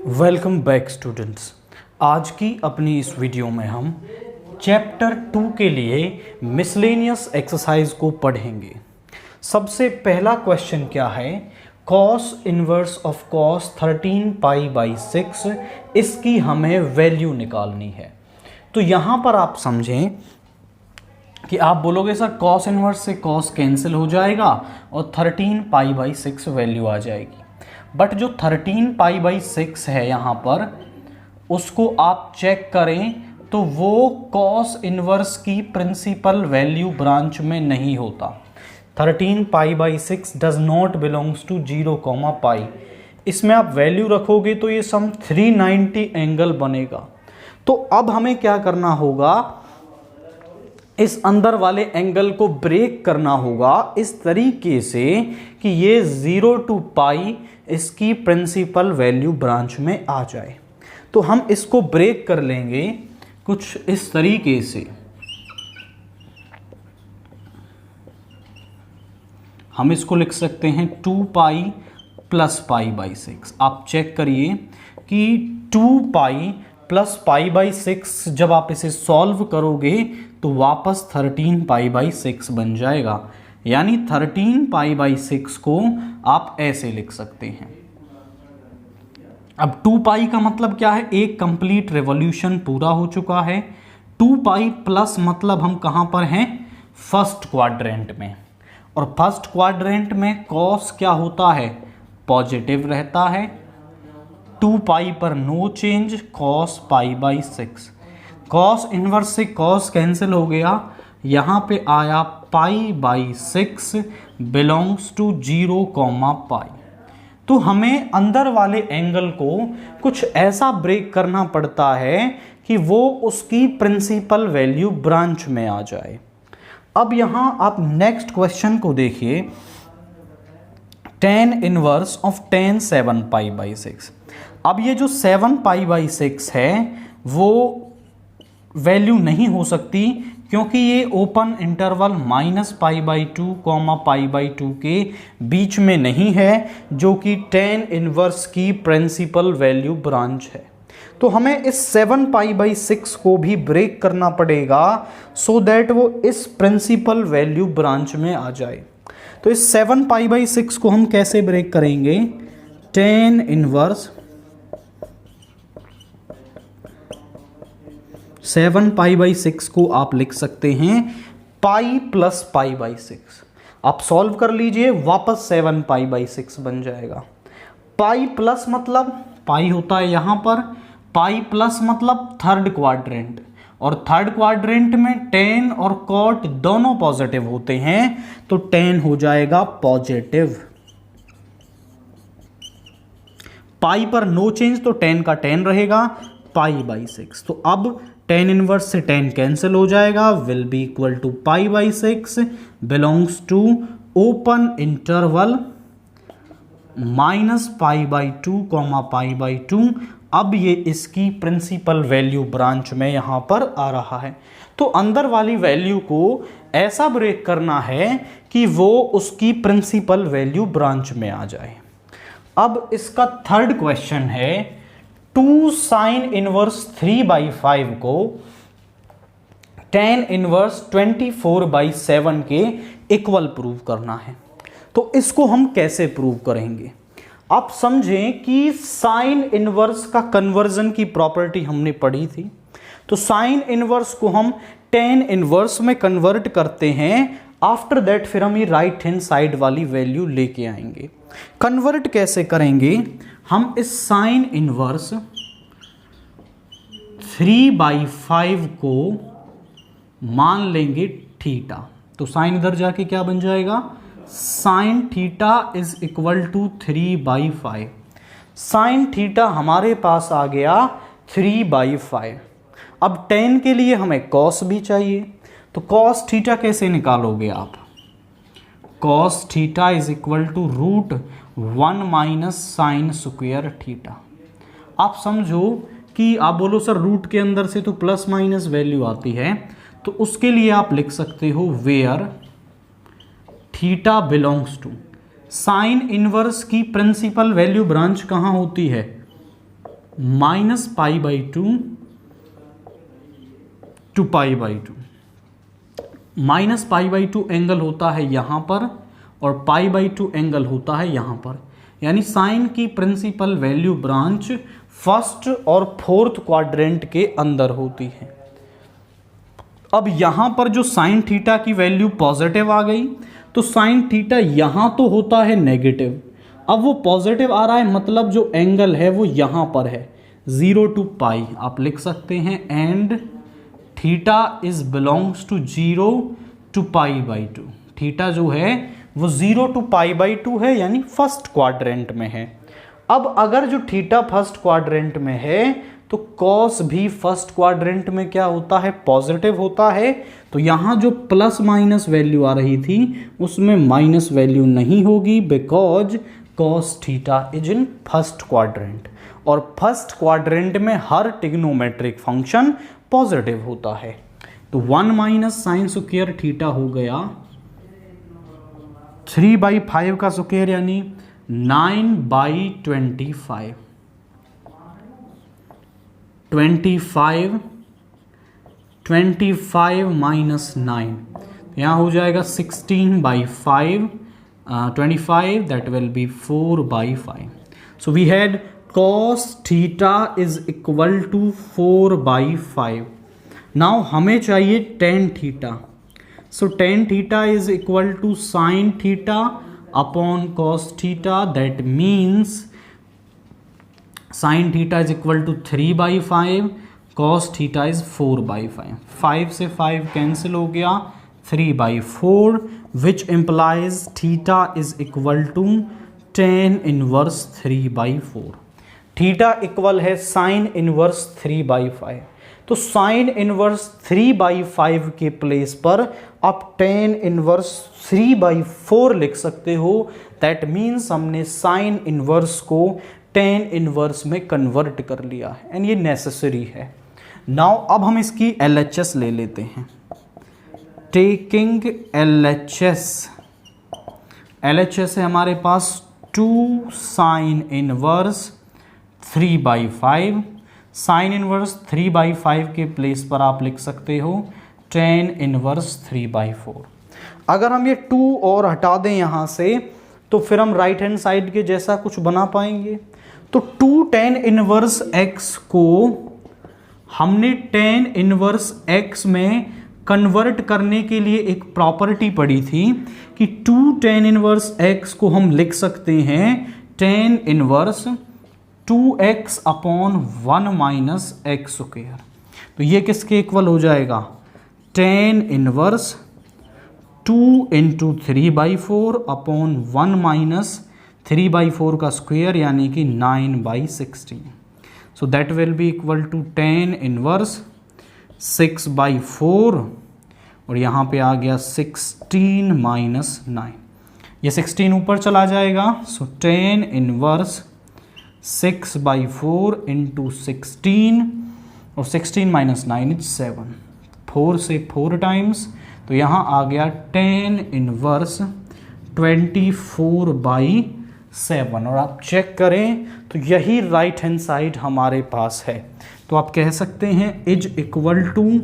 Welcome back students. आज की अपनी इस वीडियो में हम चैप्टर 2 के लिए मिसलेनियस एक्सरसाइज को पढ़ेंगे। सबसे पहला क्वेश्चन क्या है, cos inverse of cos 13 pi by 6, इसकी हमें वैल्यू निकालनी है। तो यहाँ पर आप समझें कि आप बोलोगे सर कॉस इनवर्स से कॉस कैंसिल हो जाएगा और 13 पाई बाई 6 वैल्यू आ जाएगी। बट जो 13 पाई बाई 6 है यहाँ पर, उसको आप चेक करें तो वो कॉस इनवर्स की प्रिंसिपल वैल्यू ब्रांच में नहीं होता। 13 pi by 6 does not belongs to 0, pi. इसमें आप वैल्यू रखोगे तो ये सम 390 एंगल बनेगा। तो अब हमें क्या करना होगा, इस अंदर वाले एंगल को ब्रेक करना होगा इस तरीके से कि ये 0 to पाई इसकी प्रिंसिपल वैल्यू ब्रांच में आ जाए। तो हम इसको ब्रेक कर लेंगे कुछ इस तरीके से। हम इसको लिख सकते हैं 2 पाई प्लस पाई बाई 6। आप चेक करिए कि 2 पाई प्लस पाई बाई 6 जब आप इसे सॉल्व करोगे तो वापस 13 पाई बाई 6 बन जाएगा। यानी 13 पाई बाई 6 को आप ऐसे लिख सकते हैं। अब 2 पाई का मतलब क्या है, एक कंप्लीट रेवोल्यूशन पूरा हो चुका है। 2 पाई प्लस मतलब हम कहां पर हैं, फर्स्ट क्वाड्रेंट में। और फर्स्ट क्वाड्रेंट में कॉस क्या होता है, पॉजिटिव रहता है। 2 पाई पर no change, cos pi by 6। Cos inverse से कॉस कैंसिल हो गया, यहाँ पे आया pi by 6 belongs to 0, pi. तो हमें अंदर वाले एंगल को कुछ ऐसा ब्रेक करना पड़ता है कि वो उसकी प्रिंसिपल वैल्यू ब्रांच में आ जाए। अब यहाँ आप नेक्स्ट क्वेश्चन को देखिए, tan inverse of tan 7 pi by 6। अब ये जो 7 पाई बाई 6 है वो वैल्यू नहीं हो सकती, क्योंकि ये open interval minus pi by 2 pi by 2 के बीच में नहीं है, जो कि tan इनवर्स की प्रिंसिपल वैल्यू ब्रांच है। तो हमें इस 7 पाई बाई 6 को भी ब्रेक करना पड़ेगा सो दैट वो इस प्रिंसिपल वैल्यू ब्रांच में आ जाए। तो इस 7 पाई बाई 6 को हम कैसे ब्रेक करेंगे, tan इनवर्स 7 पाई बाई 6 को आप लिख सकते हैं पाई प्लस पाई बाई 6। आप सॉल्व कर लीजिए, वापस 7 पाई बाई 6 बन जाएगा। पाई प्लस मतलब पाई होता है यहाँ पर, पाई प्लस मतलब थर्ड क्वाड्रेंट, और थर्ड क्वाड्रेंट में tan और cot दोनों पॉजिटिव होते हैं, तो tan हो जाएगा पॉजिटिव। पाई पर नो चेंज तो tan का tan रहेगा, पाई बाई 6। तो अब tan इनवर्स से tan कैंसिल हो जाएगा, will be equal to pi by 6 belongs to open interval minus pi by 2 pi by 2। अब ये इसकी प्रिंसिपल वैल्यू ब्रांच में यहां पर आ रहा है। तो अंदर वाली वैल्यू को ऐसा ब्रेक करना है कि वो उसकी प्रिंसिपल वैल्यू ब्रांच में आ जाए। अब इसका थर्ड क्वेश्चन है, 2 साइन इनवर्स 3 बाई 5 को tan इनवर्स 24 बाई 7 के इक्वल प्रूव करना है। तो इसको हम कैसे प्रूव करेंगे, आप समझें कि साइन इनवर्स का कन्वर्जन की प्रॉपर्टी हमने पढ़ी थी। तो साइन इनवर्स को हम tan इनवर्स में कन्वर्ट करते हैं, आफ्टर दैट फिर हम ये राइट हैंड साइड वाली वैल्यू लेके आएंगे। कन्वर्ट कैसे करेंगे, हम इस साइन इनवर्स 3 बाई 5 को मान लेंगे थीटा। तो साइन इधर जाके क्या बन जाएगा, sine theta is equal to 3 by 5। Sine theta हमारे पास आ गया 3 बाई 5। अब tan के लिए हमें कॉस भी चाहिए, तो कॉस थीटा कैसे निकालोगे आप, cos theta is equal to root 1 minus sine square theta. आप समझो कि आप बोलो सर रूट के अंदर से तो प्लस माइनस वैल्यू आती है, तो उसके लिए आप लिख सकते हो where theta belongs to, sine inverse की प्रिंसिपल वैल्यू ब्रांच कहाँ होती है, minus pi by 2 to pi by 2। Minus pi by 2 angle होता है यहाँ पर और पाई बाई 2 एंगल होता है यहाँ पर, यानी साइन की प्रिंसिपल वैल्यू ब्रांच फर्स्ट और फोर्थ क्वाड्रेंट के अंदर होती है। अब यहाँ पर जो साइन थीटा की वैल्यू पॉजिटिव आ गई तो साइन थीटा यहाँ तो होता है नेगेटिव, अब वो पॉजिटिव आ रहा है मतलब जो एंगल है वो यहाँ पर है 0 टू पाई। आप लिख सकते हैं and theta is belongs to 0 to pi by 2। Theta जो है वो 0 टू पाई बाई 2 है, यानी फर्स्ट क्वाड्रेंट में है। अब अगर जो थीटा फर्स्ट क्वाड्रेंट में है तो कॉस भी फर्स्ट क्वाड्रेंट में क्या होता है, पॉजिटिव होता है। तो यहाँ जो प्लस माइनस वैल्यू आ रही थी उसमें माइनस वैल्यू नहीं होगी, because cos theta is in first quadrant, और फर्स्ट क्वाड्रेंट में हर ट्रिग्नोमेट्रिक फंक्शन पॉजिटिव होता है। तो 1 माइनस साइन स्क्वायर थीटा हो गया 3/5 का स्क्वायर यानी 9/25। 25 माइनस 9 यहाँ हो जाएगा 16/5। 25 that will be 4/5. So we had cos theta is equal to 4/5. Now हमें चाहिए tan theta. So tan theta is equal to sin theta upon cos theta. That means sin theta is equal to 3/5, cos theta is 4/5. 5 से 5 cancel हो गया, 3/4, which implies theta is equal to tan inverse 3/4. Theta equal है sine inverse 3/5। तो sign inverse 3/5 के place पर आप tan inverse 3/4 लिख सकते हो। दैट मीन्स हमने साइन इनवर्स को tan इनवर्स में कन्वर्ट कर लिया है एंड ये नेसेसरी है। नाउ अब हम इसकी LHS ले लेते हैं। टेकिंग LHS है हमारे पास 2 साइन इनवर्स 3/5। साइन इनवर्स 3/5 के प्लेस पर आप लिख सकते हो tan इनवर्स 3/4। अगर हम ये 2 और हटा दें यहाँ से तो फिर हम राइट हैंड साइड के जैसा कुछ बना पाएंगे। तो 2 tan इनवर्स x को हमने tan इनवर्स x में कन्वर्ट करने के लिए एक प्रॉपर्टी पढ़ी थी कि 2 tan इनवर्स x को हम लिख सकते हैं tan inverse 2x upon 1 minus x square. तो ये किसके इक्वल हो जाएगा, tan inverse 2 into 3/4 upon 1 minus 3/4 का स्क्वायर यानी कि 9/16। So that will be equal to tan inverse 6/4 और यहाँ पे आ गया 16 माइनस 9। ये 16 ऊपर चला जाएगा। सो tan इनवर्स 6/4 इंटू 16 और 16 माइनस 9 इज 7। 4 से 4 टाइम्स तो यहाँ आ गया tan इनवर्स 24/7। और आप चेक करें तो यही राइट हैंड साइड हमारे पास है। तो आप कह सकते हैं is equal to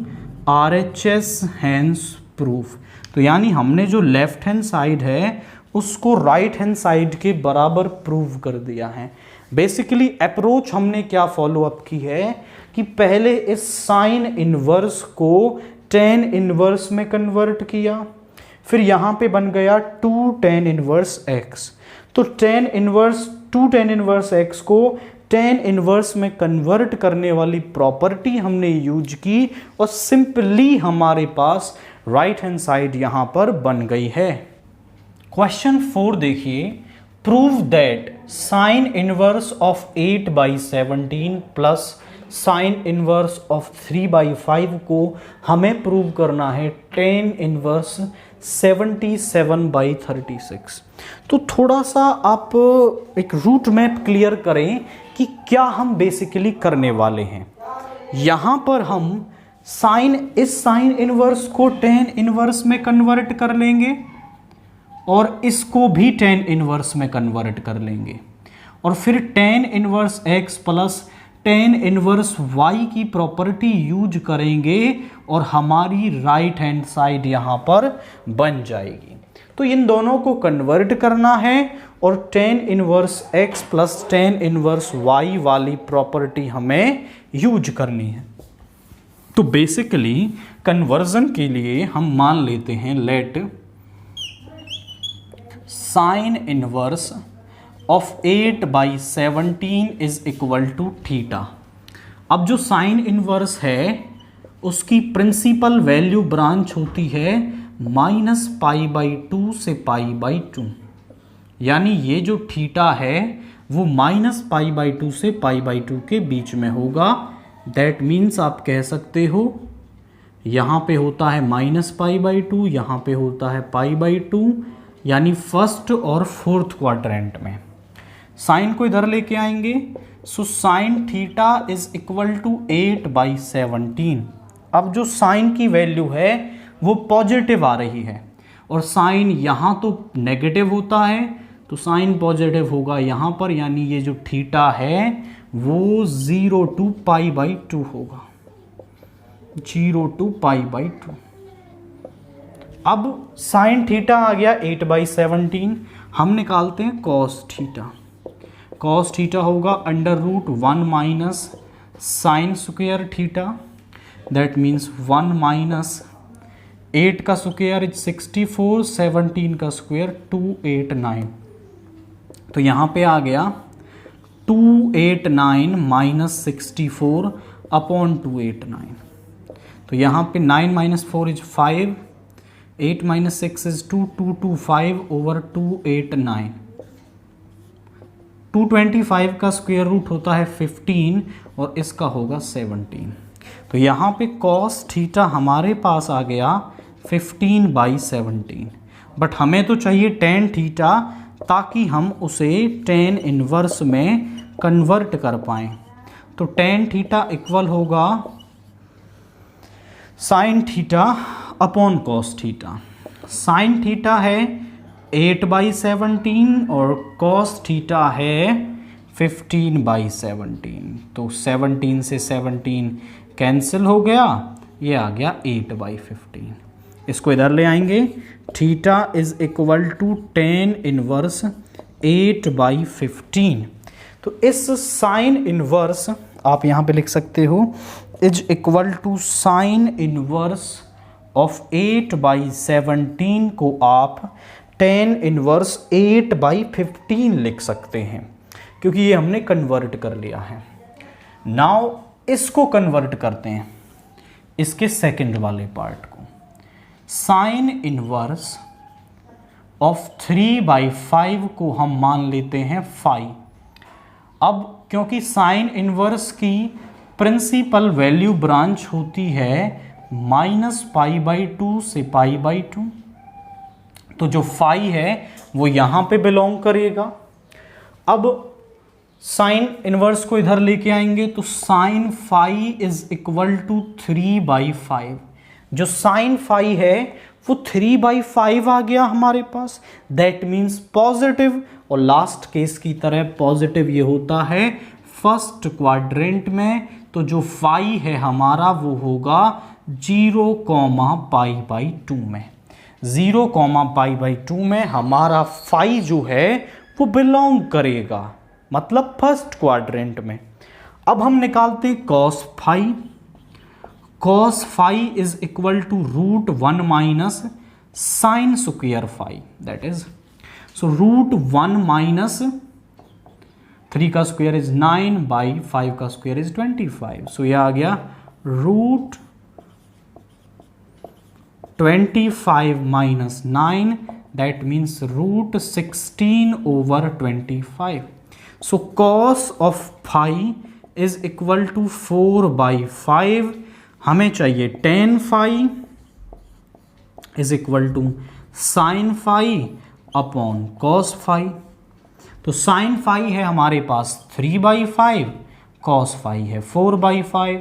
RHS hence proof. तो यानी हमने जो लेफ्ट हैंड साइड है उसको राइट हैंड साइड के बराबर प्रूव कर दिया है। बेसिकली अप्रोच हमने क्या फॉलो अप की है कि पहले इस साइन इनवर्स को tan इनवर्स में कन्वर्ट किया, फिर यहाँ पे बन गया 2 tan इनवर्स x। तो tan inverse 2 tan inverse x को tan इनवर्स में कन्वर्ट करने वाली प्रॉपर्टी हमने यूज की और सिंपली हमारे पास राइट हैंड साइड यहाँ पर बन गई है। क्वेश्चन 4 देखिए, prove that sine inverse of 8/17 plus sine inverse of 3/5 को हमें प्रूव करना है tan इनवर्स 77/36। तो थोड़ा सा आप एक रूट मैप क्लियर करें कि क्या हम बेसिकली करने वाले हैं। यहाँ पर हम इस साइन इनवर्स को tan इनवर्स में कन्वर्ट कर लेंगे और इसको भी tan इनवर्स में कन्वर्ट कर लेंगे और फिर tan inverse x plus tan inverse y की प्रॉपर्टी यूज करेंगे और हमारी राइट हैंड साइड यहाँ पर बन जाएगी। तो इन दोनों को कन्वर्ट करना है और tan inverse x plus tan inverse y वाली प्रॉपर्टी हमें यूज करनी है। तो बेसिकली कन्वर्जन के लिए हम मान लेते हैं let sine inverse of 8/17 is equal to theta. अब जो साइन इनवर्स है उसकी प्रिंसिपल वैल्यू ब्रांच होती है -π/2 से π/2, यानी ये जो थीटा है वो -π/2 से π/2 के बीच में होगा। दैट मीन्स आप कह सकते हो यहाँ पे होता है -π/2, यहाँ पे होता है π/2, यानी फर्स्ट और फोर्थ क्वाड्रेंट में। साइन को इधर लेके आएंगे, so sine theta is equal to 8/17। अब जो साइन की वैल्यू है वो पॉजिटिव आ रही है और साइन यहाँ तो नेगेटिव होता है, तो साइन पॉजिटिव होगा यहाँ पर, यानी ये जो थीटा है वो 0 to π/2 होगा, 0 to π/2। अब साइन थीटा आ गया 8/17, हम निकालते हैं कॉस थीटा। कॉस थीटा होगा √1 minus sine square theta, that means 1 minus 8 का स्क्वायर इज 64, 17 का स्क्वायर 289। तो यहाँ पे आ गया 289 माइनस 64 अपॉन 289। तो यहाँ पे 9 minus 4 is 5, 8 minus 6 is 2, 225 over 289। 225 का स्क्वायर रूट होता है 15 और इसका होगा 17। तो यहाँ पे कॉस थीटा हमारे पास आ गया 15/17, बट हमें तो चाहिए टेन थीटा ताकि हम उसे टेन इनवर्स में कन्वर्ट कर पाएँ। तो टेन थीटा इक्वल होगा sine theta upon cos theta. Sine theta है 8/17 और कॉस थीटा है 15/17। तो 17 से 17 कैंसिल हो गया, ये आ गया 8/15। इसको इधर ले आएंगे, theta is equal to tan inverse 8/15। तो इस साइन इनवर्स आप यहाँ पे लिख सकते हो is equal to sine inverse of 8/17 को आप टेन इनवर्स 8/15 लिख सकते हैं, क्योंकि ये हमने कन्वर्ट कर लिया है। नाउ इसको कन्वर्ट करते हैं, इसके सेकंड वाले पार्ट को। साइन इनवर्स ऑफ 3/5 को हम मान लेते हैं 5। अब क्योंकि साइन इनवर्स की प्रिंसिपल वैल्यू ब्रांच होती है -π/2 से π/2, तो जो फाई है वो यहाँ पे बिलोंग करेगा। अब साइन इनवर्स को इधर लेके आएंगे, तो sine phi is equal to 3/5। जो साइन फाई है वो 3/5 आ गया हमारे पास, दैट मीन्स पॉजिटिव। और लास्ट केस की तरह पॉजिटिव ये होता है फर्स्ट क्वाड्रेंट में, तो जो फाई है हमारा वो होगा 0,π/2 में। 0,π/2 में हमारा फाई जो है वो बिलोंग करेगा, मतलब फर्स्ट क्वाड्रेंट में। अब हम निकालते हैं cos phi. Cos phi is equal to √1 minus sine square phi, that is so √1 minus 3 का स्क्वायर इज 9/5 का स्क्वायर इज 25। सो यह आ गया √25 minus 9, that means √16 over 25। So cos of phi is equal to 4/5। हमें चाहिए tan phi is equal to sine phi upon cos phi. तो sine phi है हमारे पास 3/5, कॉस फाई है 4/5।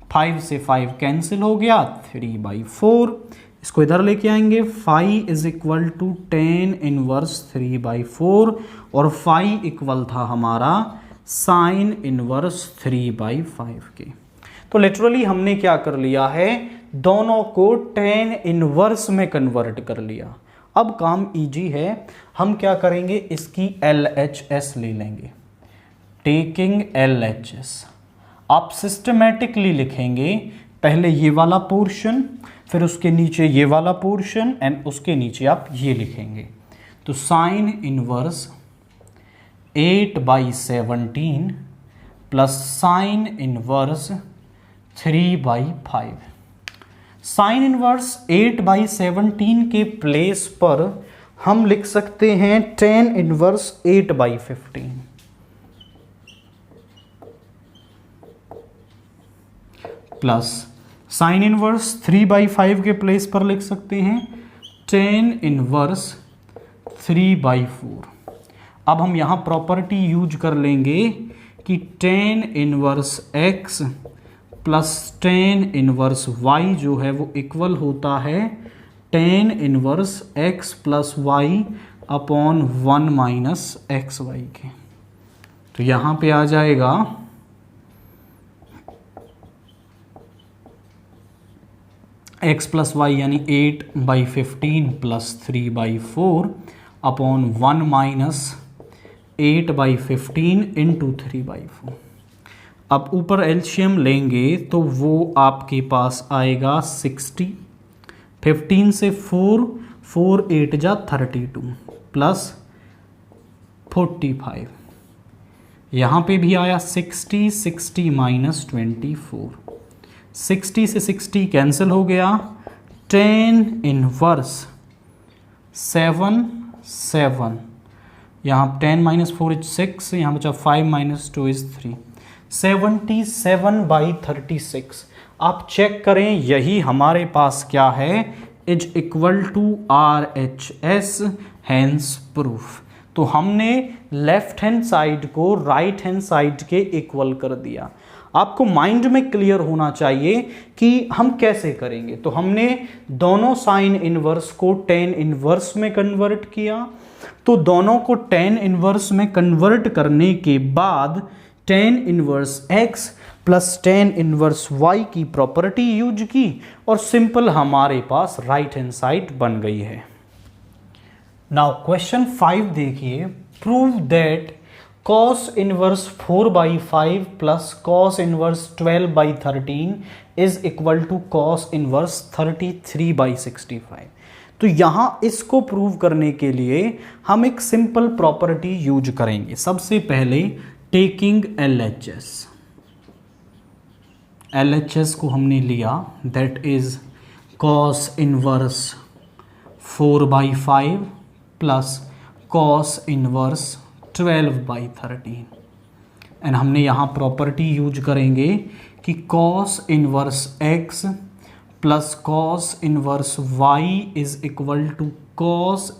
5 से 5 कैंसिल हो गया, 3/4। इसको इधर लेके आएंगे, phi is equal to tan inverse 3/4 और फाई इक्वल था हमारा साइन इनवर्स 3/5 के। तो लिटरली हमने क्या कर लिया है, दोनों को tan इनवर्स में कन्वर्ट कर लिया। अब काम इजी है, हम क्या करेंगे, इसकी LHS ले लेंगे। टेकिंग LHS आप सिस्टमेटिकली लिखेंगे, पहले ये वाला पोर्शन, फिर उसके नीचे ये वाला पोर्शन एंड उसके नीचे आप ये लिखेंगे। तो sine inverse 8/17 plus sine inverse 3/5। Sine inverse 8/17 के प्लेस पर हम लिख सकते हैं tan inverse 8/15 plus sine inverse 3/5 के प्लेस पर लिख सकते हैं tan इनवर्स 3/4। अब हम यहाँ प्रॉपर्टी यूज कर लेंगे कि tan inverse x plus tan inverse y जो है वो इक्वल होता है tan inverse x plus y upon 1 minus x y के। तो यहाँ पे आ जाएगा x प्लस वाई यानी 8/15 प्लस 3/4 अपॉन 1 माइनस 8/15 इंटू 3/4। अब ऊपर एलसीएम लेंगे तो वो आपके पास आएगा 60, 15 से 4 8 जा 32 प्लस 45। यहाँ पे भी आया 60 माइनस 24, 60 से 60 कैंसिल हो गया, tan इनवर्स 7 यहाँ 10 माइनस 4 इज 6, यहाँ बचा 5 माइनस 2 इज 3, 77/36। आप चेक करें, यही हमारे पास क्या है, is equal to RHS, hence proof. तो हमने लेफ्ट हैंड साइड को राइट हैंड साइड के इक्वल कर दिया। आपको माइंड में क्लियर होना चाहिए कि हम कैसे करेंगे। तो हमने दोनों साइन इनवर्स को tan इनवर्स में कन्वर्ट किया, तो दोनों को tan इनवर्स में कन्वर्ट करने के बाद tan inverse x plus tan inverse y की प्रॉपर्टी यूज की और सिंपल हमारे पास राइट हैंड साइड बन गई है। नाउ क्वेश्चन 5 देखिए, prove that cos inverse 4/5 plus cos inverse 12/13 is equal to cos inverse 33/65। तो यहाँ इसको प्रूव करने के लिए हम एक सिंपल प्रॉपर्टी यूज करेंगे। सबसे पहले टेकिंग LHS को हमने लिया, that is cos inverse 4/5 plus cos inverse 12/13 and हमने यहाँ प्रॉपर्टी यूज करेंगे कि cos inverse x plus cos inverse y is equal to cos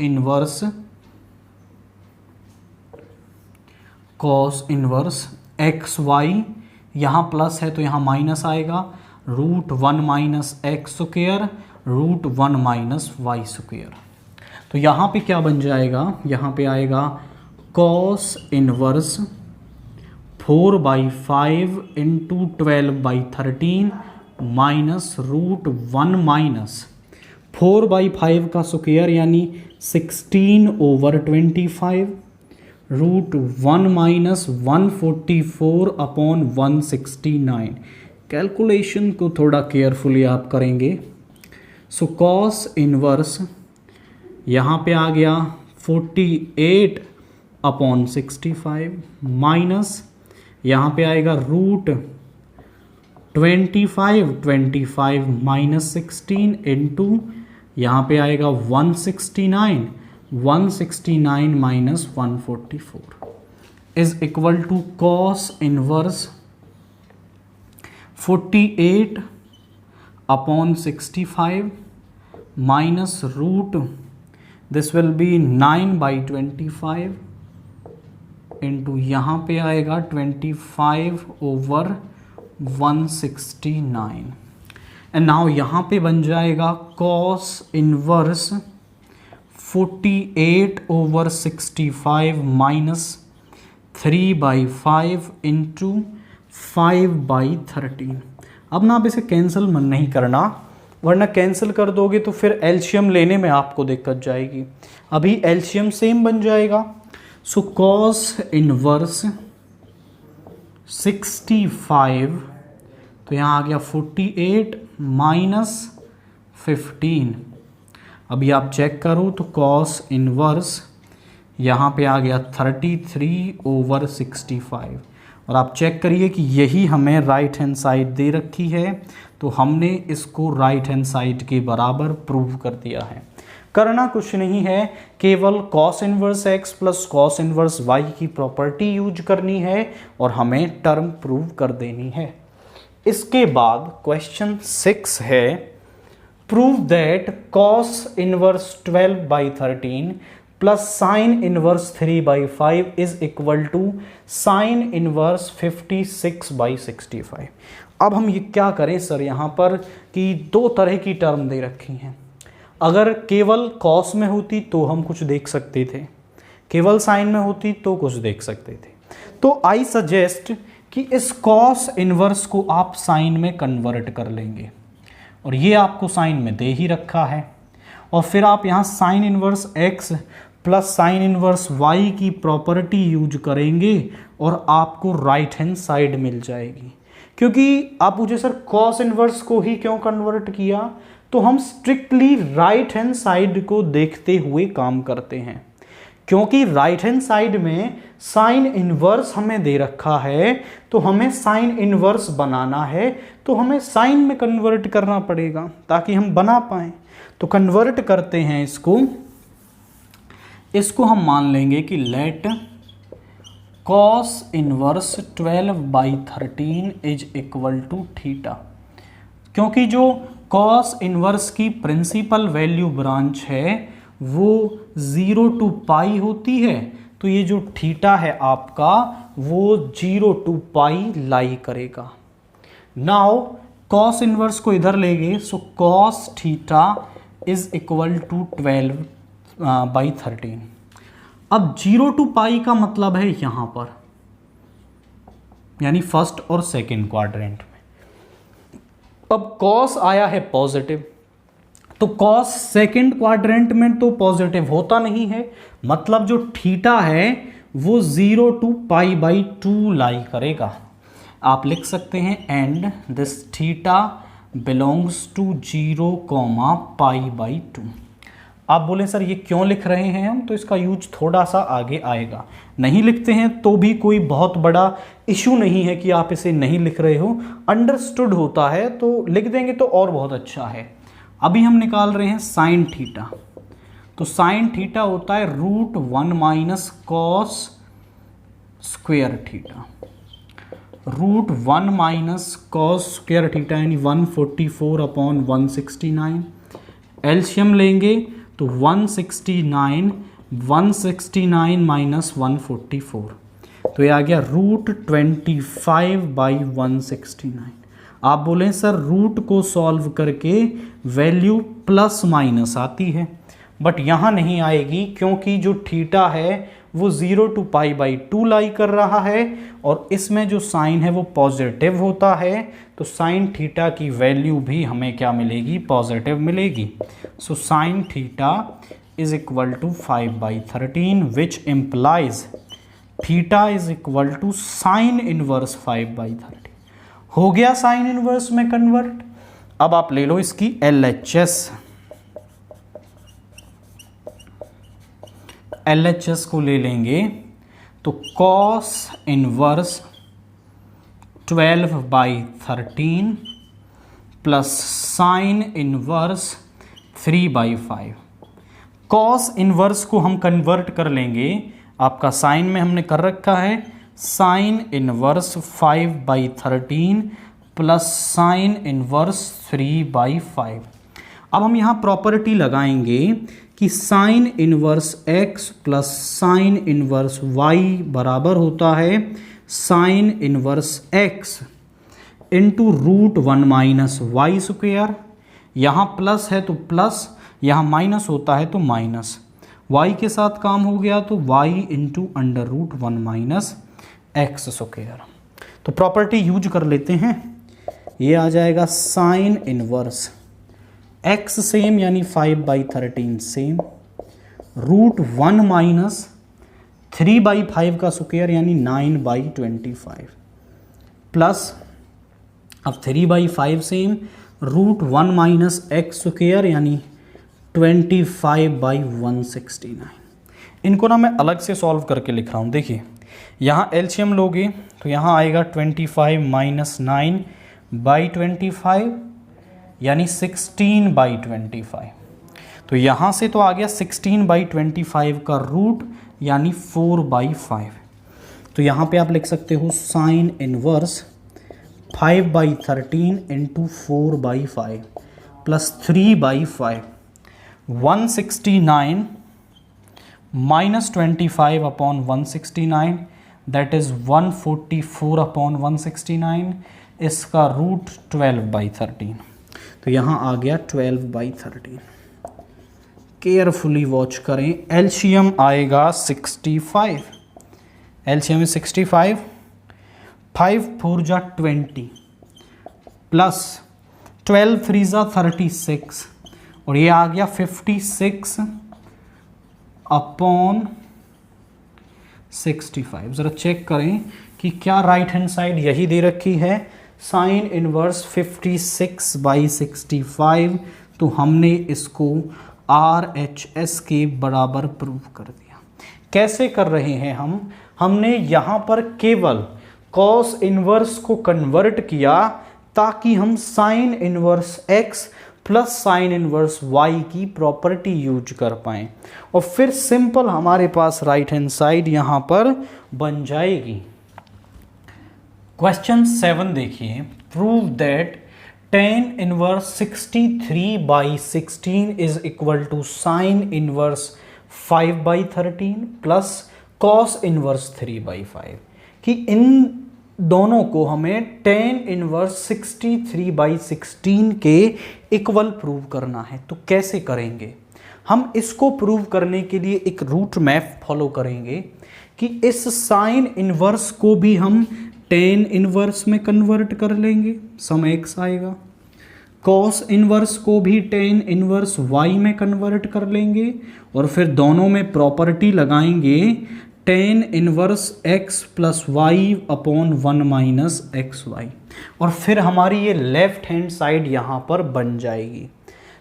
inverse x y. यहाँ प्लस है तो यहाँ माइनस आएगा, √1 minus x square √1 minus y square. तो यहाँ पे क्या बन जाएगा, यहाँ पे आएगा cos inverse 4/5 into 12/13 minus √1 minus 4/5 का स्क्वायर यानी 16/25 √1 माइनस 144 अपॉन 169। कैलकुलेशन को थोड़ा केयरफुली आप करेंगे। सो cos इनवर्स यहाँ पे आ गया 48/65 माइनस यहाँ पे आएगा √25 माइनस 16 इंटू यहाँ पे आएगा 169 minus 144 is equal to cos inverse 48/65 minus this will be 9/25 into यहाँ पे आएगा 25/169 एंड नाउ यहाँ पे बन जाएगा cos इनवर्स 48/65 माइनस 3/5 इंटू 5/13। अब ना आप इसे कैंसिल मन नहीं करना, वरना कैंसिल कर दोगे तो फिर एलसीएम लेने में आपको दिक्कत जाएगी। अभी एलसीएम सेम बन जाएगा। सो कॉस इनवर्स 65, तो यहाँ आ गया 48 माइनस 15। अभी आप चेक करो तो कॉस इनवर्स यहाँ पे आ गया 33/65। और आप चेक करिए कि यही हमें राइट हैंड साइड दे रखी है, तो हमने इसको राइट हैंड साइड के बराबर प्रूव कर दिया है। करना कुछ नहीं है, केवल cos inverse x plus cos inverse y की प्रॉपर्टी यूज करनी है और हमें टर्म प्रूव कर देनी है। इसके बाद क्वेश्चन 6 है, prove that cos inverse 12/13 plus sine inverse 3/5 is equal to sine inverse 56/65। अब हम ये क्या करें सर, यहाँ पर कि दो तरह की टर्म दे रखी हैं। अगर केवल कॉस में होती तो हम कुछ देख सकते थे, केवल साइन में होती तो कुछ देख सकते थे। तो आई सजेस्ट कि इस कॉस इनवर्स को आप साइन में कन्वर्ट कर लेंगे, और ये आपको साइन में दे ही रखा है। और फिर आप यहाँ sign inverse x plus sine inverse y की प्रॉपर्टी यूज करेंगे और आपको राइट हैंड साइड मिल जाएगी। क्योंकि आप पूछे सर कॉस इनवर्स को ही क्यों कन्वर्ट किया, तो हम स्ट्रिक्टली राइट हैंड साइड को देखते हुए काम करते हैं। क्योंकि राइट हैंड साइड में साइन इनवर्स हमें दे रखा है, तो हमें साइन इनवर्स बनाना है, तो हमें साइन में कन्वर्ट करना पड़ेगा ताकि हम बना पाएं। तो कन्वर्ट करते हैं इसको हम मान लेंगे कि let cos inverse 12/13 is equal to theta. क्योंकि जो कॉस इनवर्स की प्रिंसिपल वैल्यू ब्रांच है वो 0 to पाई होती है, तो ये जो थीटा है आपका वो 0 to पाई लाई करेगा। नाउ कॉस इनवर्स को इधर लेंगे, so cos theta is equal to 12/13। अब 0 to पाई का मतलब है यहां पर, यानी फर्स्ट और सेकंड क्वाड्रेंट में। अब कॉस आया है पॉजिटिव, तो कॉस सेकंड क्वाड्रेंट में तो पॉजिटिव होता नहीं है, मतलब जो थीटा है वो 0 to पाई/2 लाई करेगा। आप लिख सकते हैं and this theta belongs to 0, pi. आप बोले सर ये क्यों लिख रहे हैं हम, तो इसका यूज थोड़ा सा आगे आएगा। नहीं लिखते हैं तो भी कोई बहुत बड़ा इशू नहीं है कि आप इसे नहीं लिख रहे हो, अंडरस्टूड होता है तो लिख देंगे तो और बहुत अच्छा है। अभी हम निकाल रहे हैं साइन थीटा, तो साइन थीटा होता है √1 minus cos square theta. √1 minus cos square theta यानी 144/169। एलसीएम लेंगे तो 169 माइनस 144, तो ये आ गया √25/169। आप बोलें सर रूट को सॉल्व करके वैल्यू प्लस माइनस आती है, बट यहाँ नहीं आएगी क्योंकि जो थीटा है वो 0 to पाई/2 लाई कर रहा है और इसमें जो साइन है वो पॉजिटिव होता है, तो साइन थीटा की वैल्यू भी हमें क्या मिलेगी, पॉजिटिव मिलेगी। So sine theta is equal to 5/13 which implies theta is equal to sine inverse 5/13। हो गया साइन इनवर्स में कन्वर्ट। अब आप ले लो इसकी LHS को ले लेंगे तो cos inverse 12/13 plus sine inverse 3/5। Cos inverse को हम कन्वर्ट कर लेंगे, आपका साइन में हमने कर रखा है sine inverse 5/13 plus sine inverse 3/5। अब हम यहाँ प्रॉपर्टी लगाएंगे कि sine inverse x plus sine inverse y बराबर होता है sine inverse x into √1 minus y square. यहाँ प्लस है तो प्लस, यहाँ माइनस होता है तो माइनस, y के साथ काम हो गया तो y into √1 minus x square. तो प्रॉपर्टी यूज कर लेते हैं, ये आ जाएगा साइन इनवर्स एक्स सेम यानी 5/13 सेम, √1 माइनस 3/5 का स्क्वायर यानी 9/25 प्लस अब 3/5 सेम √1 माइनस एक्स स्क्वायर यानी 25/169। इनको ना मैं अलग से सॉल्व करके लिख रहा हूँ। देखिए यहाँ एलसीएम लोगे तो यहाँ आएगा 25 माइनस 9/25 यानी 16/25। तो यहाँ से तो आ गया 16/25 का रूट यानी 4/5। तो यहाँ पे आप लिख सकते हो sign inverse 5/13 into 4/5 plus 3/5 169 minus 25 upon 169 that is 144 upon 169, इसका रूट 12/13। तो यहाँ आ गया 12/13। केयरफुली वॉच करें, एलसीएम आएगा 65, एलसीएम इज 65, 5 4 जा 20 प्लस 12 3 जा 36 और ये आ गया 56 अपॉन 65। ज़रा चेक करें कि क्या राइट हैंड साइड यही दे रखी है, साइन इनवर्स 56/65। तो हमने इसको RHS के बराबर प्रूव कर दिया। कैसे कर रहे हैं हमने यहाँ पर केवल कॉस इनवर्स को कन्वर्ट किया ताकि हम sign inverse x plus sine inverse y की प्रॉपर्टी यूज कर पाएं और फिर सिंपल हमारे पास राइट हैंड साइड यहाँ पर बन जाएगी। क्वेश्चन 7 देखिए, prove that tan inverse 63/16 is equal to sine inverse 5/13 plus cos inverse 3/5, कि इन दोनों को हमें tan इनवर्स 63/16 के इक्वल प्रूव करना है। तो कैसे करेंगे हम इसको प्रूव करने के लिए एक रूट मैप फॉलो करेंगे कि इस साइन इनवर्स को भी हम tan इनवर्स में कन्वर्ट कर लेंगे, सम x आएगा, कॉस इनवर्स को भी tan इनवर्स y में कन्वर्ट कर लेंगे और फिर दोनों में प्रॉपर्टी लगाएंगे tan inverse x plus y upon 1 minus xy और फिर हमारी ये लेफ्ट हैंड साइड यहाँ पर बन जाएगी।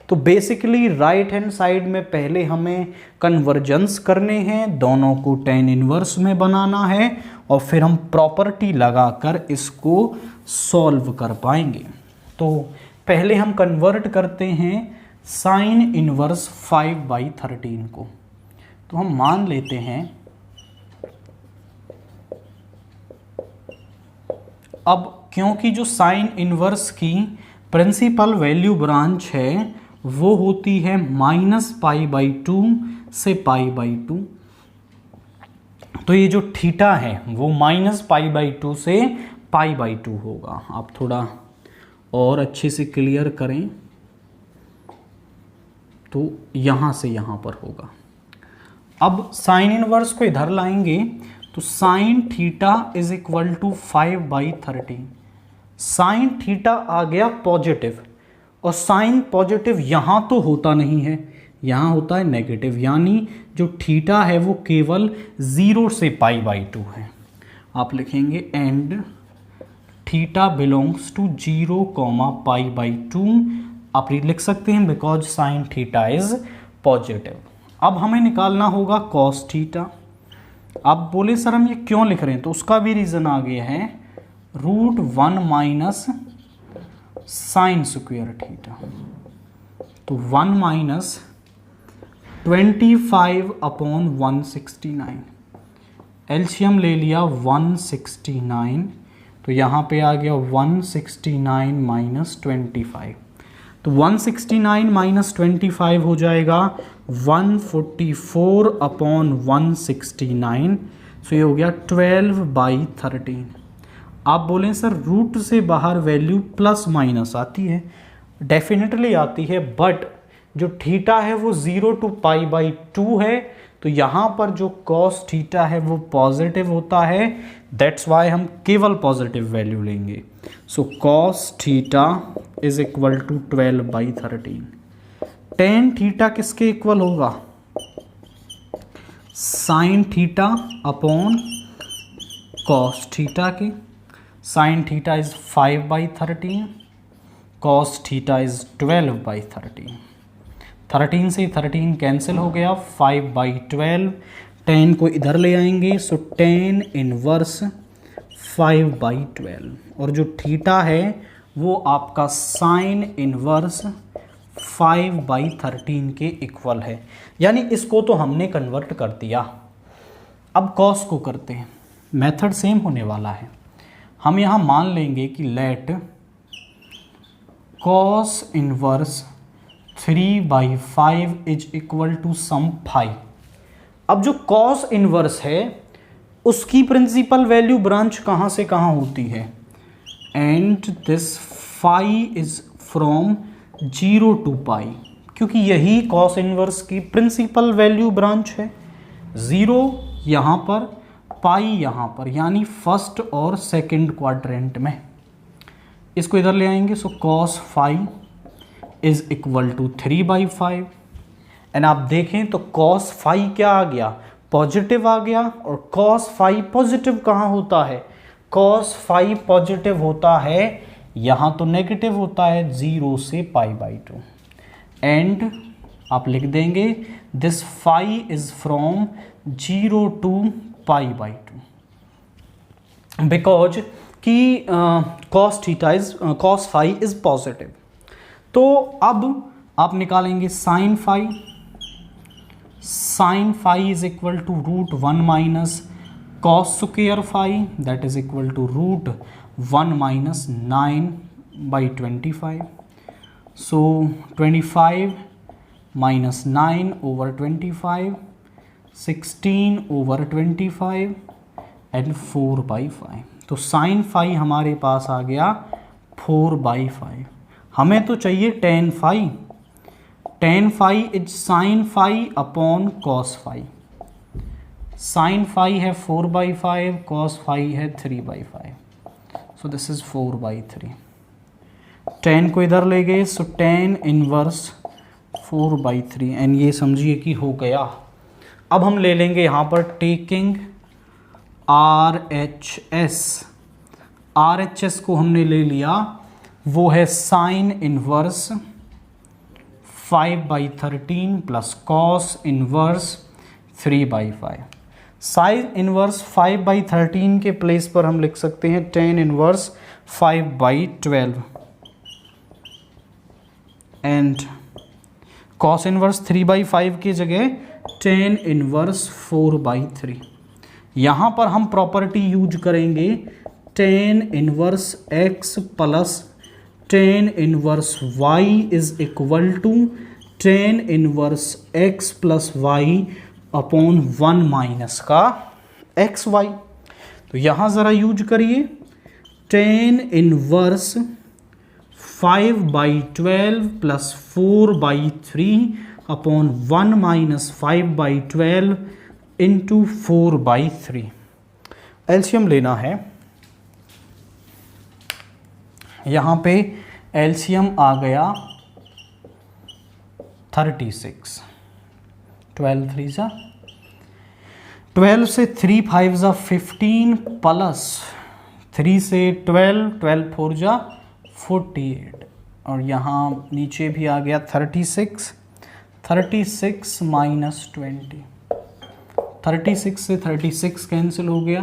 तो बेसिकली राइट हैंड साइड में पहले हमें कन्वर्जेंस करने हैं, दोनों को tan इनवर्स में बनाना है और फिर हम प्रॉपर्टी लगाकर इसको सॉल्व कर पाएंगे। तो पहले हम कन्वर्ट करते हैं साइन इनवर्स 5/13 को। तो हम मान लेते हैं, अब क्योंकि जो साइन इनवर्स की प्रिंसिपल वैल्यू ब्रांच है वो होती है -π/2 से π/2, तो ये जो थीटा है वो -π/2 से π/2 होगा। आप थोड़ा और अच्छे से क्लियर करें तो यहाँ से यहाँ पर होगा। अब साइन इनवर्स को इधर लाएंगे तो sine theta is equal to 5/13। Sine theta आ गया पॉजिटिव और साइन पॉजिटिव यहाँ तो होता नहीं है, यहाँ होता है नेगेटिव, यानी जो थीटा है वो केवल 0 से π/2 है। आप लिखेंगे एंड थीटा बिलोंग्स टू 0, π/2। आप लिख सकते हैं because sign theta is positive. अब हमें निकालना होगा कॉस थीटा। आप बोले सर हम ये क्यों लिख रहे हैं, तो उसका भी रीज़न आ गया है, √1 माइनस साइन स्क्वायर थीटा। तो 1 माइनस 25 अपॉन 169, एलसीएम ले लिया 169, तो यहाँ पे आ गया 169 माइनस 25। तो 169 माइनस 25 हो जाएगा 144 अपॉन 169, सो ये हो गया 12/13। आप बोलें सर रूट से बाहर वैल्यू प्लस माइनस आती है, डेफिनेटली आती है, बट जो थीटा है वो 0 to π/2 है, तो यहाँ पर जो कॉस थीटा है वो पॉजिटिव होता है, दैट्स वाई हम केवल पॉजिटिव वैल्यू लेंगे। So cos theta is equal to 12/13। Tan theta किसके इक्वल होगा? Sine theta upon cos theta के। Sine theta is 5/13, cos theta is 12/13। 13 से 13 कैंसिल हो गया, 5/12। 10 को इधर ले आएंगे, सो 10 इनवर्स 5/12, और जो थीटा है वो आपका साइन इनवर्स 5/13 के इक्वल है। यानी इसको तो हमने कन्वर्ट कर दिया। अब कॉस को करते हैं, मेथड सेम होने वाला है। हम यहाँ मान लेंगे कि let cos inverse 3/5 is equal to some phi. अब जो कॉस इनवर्स है उसकी प्रिंसिपल वैल्यू ब्रांच कहाँ से कहाँ होती है, and this phi is from 0 to pi, क्योंकि यही कॉस इनवर्स की प्रिंसिपल वैल्यू ब्रांच है। 0 यहाँ पर, पाई यहाँ पर, यानी फर्स्ट और सेकंड क्वाड्रेंट में। इसको इधर ले आएंगे, so cos phi is equal to 3/5। And आप देखें तो कॉस फाई क्या आ गया? पॉजिटिव आ गया। और कॉस फाई पॉजिटिव कहाँ होता है? कॉस फाई पॉजिटिव होता है, यहाँ तो नेगेटिव होता है, 0 से π/2। एंड आप लिख देंगे this phi is from 0 to π/2, because कि कॉस फाई इज पॉजिटिव। तो अब आप निकालेंगे sine phi. Sine phi is equal to √1 minus cos square phi, that is equal to √1 minus 9/25। So 25 minus 9 over 25, 16 over 25 and 4/5। तो sine phi हमारे पास आ गया 4/5। हमें तो चाहिए tan phi. Tan phi is sine phi upon cos phi. Sine phi है 4/5, cos phi है 3/5, so this is 4/3। 10 को इधर ले गए, सो 10 इनवर्स 4/3, एंड ये समझिए कि हो गया। अब हम ले लेंगे यहाँ पर टेकिंग RHS। RHS को हमने ले लिया, वो है sine inverse 5/13 plus cos inverse 3/5। Sign inverse 5/13 के प्लेस पर हम लिख सकते हैं 10 इनवर्स 5/12 एंड कॉस इनवर्स 3/5 की जगह 10 इनवर्स 4/3। यहाँ पर हम प्रॉपर्टी यूज करेंगे 10 inverse x plus 10 inverse y is equal to 10 inverse x plus y upon 1 minus का एक्स वाई। तो यहाँ ज़रा यूज करिए 10 inverse 5/12 plus 4/3 upon 1 minus 5/12 into 4/3। LCM लेना है। यहाँ पे एलसीएम आ गया 36। 12 3 जा 12 से 3 5 जा 15 प्लस 3 से 12 12 4 जा 48, और यहाँ नीचे भी आ गया 36। 36 माइनस 20, 36 से 36 कैंसिल हो गया।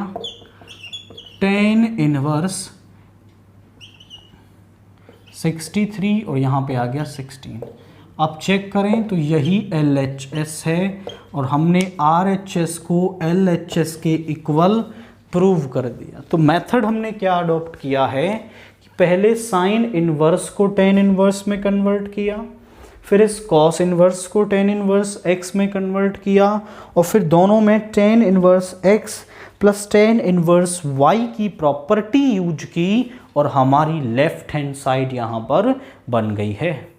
10 इनवर्स 63 और यहाँ पे आ गया 16। आप चेक करें तो यही LHS है और हमने RHS को LHS के इक्वल प्रूव कर दिया। तो मेथड हमने क्या अडॉप्ट किया है कि पहले साइन इनवर्स को टेन इनवर्स में कन्वर्ट किया, फिर इस कॉस इनवर्स को टेन इनवर्स x में कन्वर्ट किया, और फिर दोनों में tan inverse x plus tan inverse y की प्रॉपर्टी यूज की और हमारी लेफ्ट हैंड साइड यहाँ पर बन गई है।